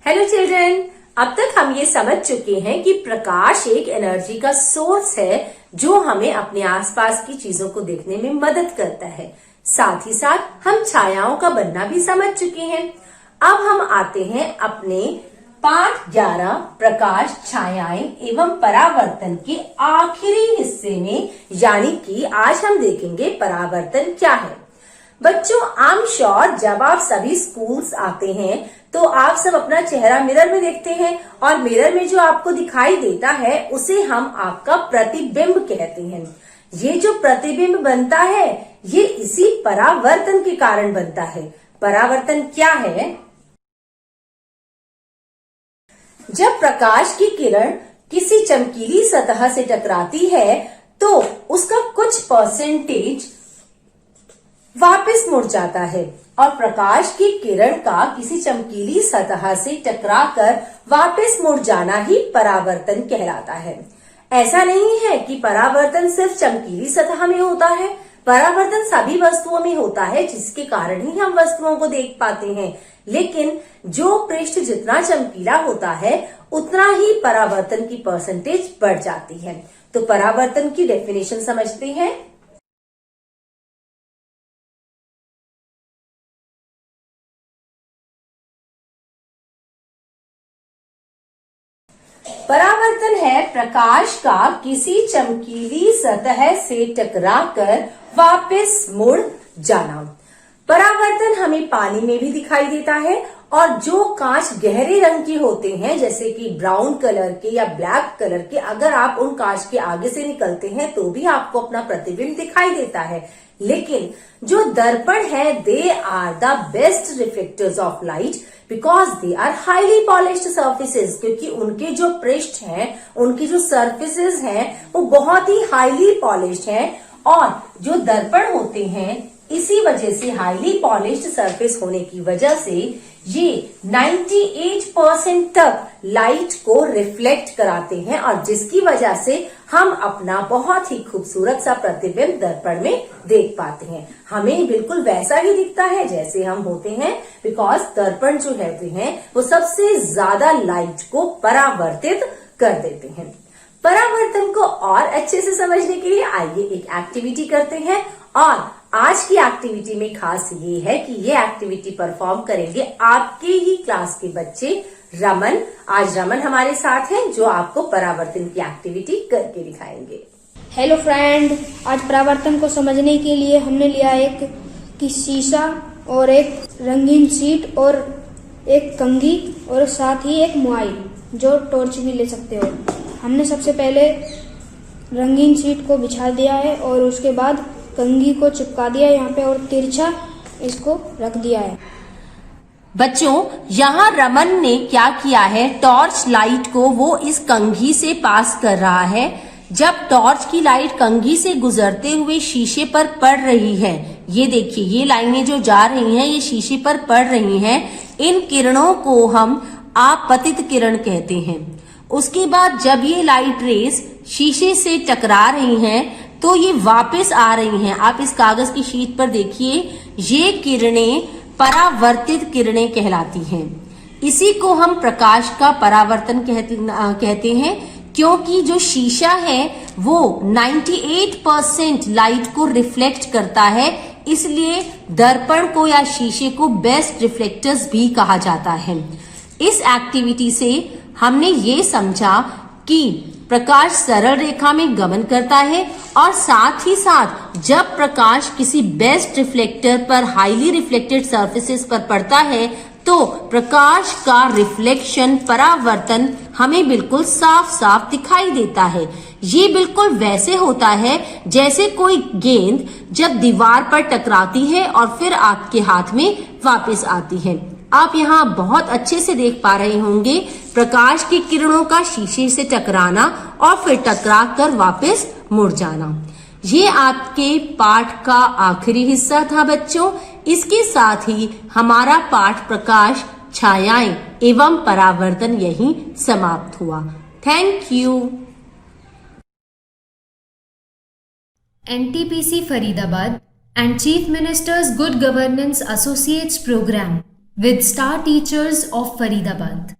Hello children, अब तक हम ये समझ चुके हैं कि प्रकाश एक एनर्जी का सोर्स है जो हमें अपने आसपास की चीजों को देखने में मदद करता है। साथ ही साथ हम छायाओं का बनना भी समझ चुके हैं। अब हम आते हैं अपने पाठ 11 प्रकाश, छायाएं एवं परावर्तन के आखिरी हिस्से में, यानी कि आज हम देखेंगे परावर्तन क्या है। बच्चों, आई एम श्योर जब आप सभी स्कूल्स आते हैं तो आप सब अपना चेहरा मिरर में देखते हैं और मिरर में जो आपको दिखाई देता है उसे हम आपका प्रतिबिंब कहते हैं। ये जो प्रतिबिंब बनता है ये इसी परावर्तन के कारण बनता है। परावर्तन क्या है? जब प्रकाश की किरण किसी चमकीली सतह से टकराती है तो उसका कुछ परसेंटेज वापस मुड़ जाता है और प्रकाश की किरण का किसी चमकीली सतह से टकराकर वापस मुड़ जाना ही परावर्तन कहलाता है। ऐसा नहीं है कि परावर्तन सिर्फ चमकीली सतह में होता है। परावर्तन सभी वस्तुओं में होता है जिसके कारण ही हम वस्तुओं को देख पाते हैं। लेकिन जो पृष्ठ जितना चमकीला होता है उतना ही परावर्तन की परसेंटेज बढ़ जाती है। तो परावर्तन की डेफिनेशन समझते हैं। परावर्तन है प्रकाश का किसी चमकीली सतह से टकराकर वापस मुड़ जाना। परावर्तन हमें पानी में भी दिखाई देता है और जो कांच गहरे रंग के होते हैं जैसे कि ब्राउन कलर के या ब्लैक कलर के, अगर आप उन कांच के आगे से निकलते हैं तो भी आपको अपना प्रतिबिंब दिखाई देता है। लेकिन जो दर्पण है they are the best reflectors of light because they are highly polished surfaces, क्योंकि उनके जो पृष्ठ हैं, उनकी जो सर्फेसेस हैं वो बहुत ही हाईली पॉलिश्ड हैं। और जो दर्पण होते हैं इसी वजह से, हाईली पॉलिश्ड सरफेस होने की वजह से ये 98% तक लाइट को रिफ्लेक्ट कराते हैं और जिसकी वजह से हम अपना बहुत ही खूबसूरत सा प्रतिबिंब दर्पण में देख पाते हैं। हमें बिल्कुल वैसा ही दिखता है जैसे हम होते हैं, बिकॉज दर्पण जो रहते हैं वो सबसे ज्यादा लाइट को परावर्तित कर देते हैं। परावर्तन को और अच्छे से समझने के लिए आइए एक एक्टिविटी करते हैं। और आज की एक्टिविटी में खास ये है कि ये एक्टिविटी परफॉर्म करेंगे आपके ही क्लास के बच्चे रमन। आज रमन हमारे साथ हैं जो आपको परावर्तन की एक्टिविटी करके दिखाएंगे। हेलो फ्रेंड, आज परावर्तन को समझने के लिए हमने लिया एक शीशा और एक रंगीन शीट और एक कंघी और साथ ही एक मोबाइल जो टॉर्च भी ले सकते हो। हमने सबसे पहले रंगीन शीट को बिछा दिया है और उसके बाद कंघी को चिपका दिया यहाँ पे और तिरछा इसको रख दिया है। बच्चों, यहाँ रमन ने क्या किया है, टॉर्च लाइट को वो इस कंघी से पास कर रहा है। जब टॉर्च की लाइट कंघी से गुजरते हुए शीशे पर पड़ रही है, ये देखिए ये लाइनें जो जा रही हैं ये शीशे पर पड़ रही हैं। इन किरणों को हम आपतित किरण कहते हैं। उसके बाद जब ये लाइट रेस शीशे से टकरा रही हैं तो ये वापस आ रही हैं। आप इस कागज की शीट पर देखिए, ये किरणें परावर्तित किरणें कहलाती हैं। इसी को हम प्रकाश का परावर्तन कहते हैं, क्योंकि जो शीशा है वो 98% लाइट को रिफ्लेक्ट करता है, इसलिए दर्पण को या शीशे को बेस्ट रिफ्लेक्टर्स भी कहा जाता है। इस एक्टिविटी से हमने ये समझा कि प्रकाश सरल रेखा में गमन करता है और साथ ही साथ जब प्रकाश किसी बेस्ट रिफ्लेक्टर पर, हाईली रिफ्लेक्टेड सरफेसेस पर पड़ता है तो प्रकाश का रिफ्लेक्शन, परावर्तन हमें बिल्कुल साफ साफ दिखाई देता है। ये बिल्कुल वैसे होता है जैसे कोई गेंद जब दीवार पर टकराती है और फिर आपके हाथ में वापस आती है। आप यहाँ बहुत अच्छे से देख पा रहे होंगे प्रकाश की किरणों का शीशे से टकराना और फिर टकरा कर वापस मुड़ जाना। ये आपके पाठ का आखिरी हिस्सा था बच्चों। इसके साथ ही हमारा पाठ प्रकाश, छायाएं एवं परावर्तन यहीं समाप्त हुआ। Thank you. NTPC Faridabad and Chief Minister's Good Governance Associates Program with Star Teachers of Faridabad.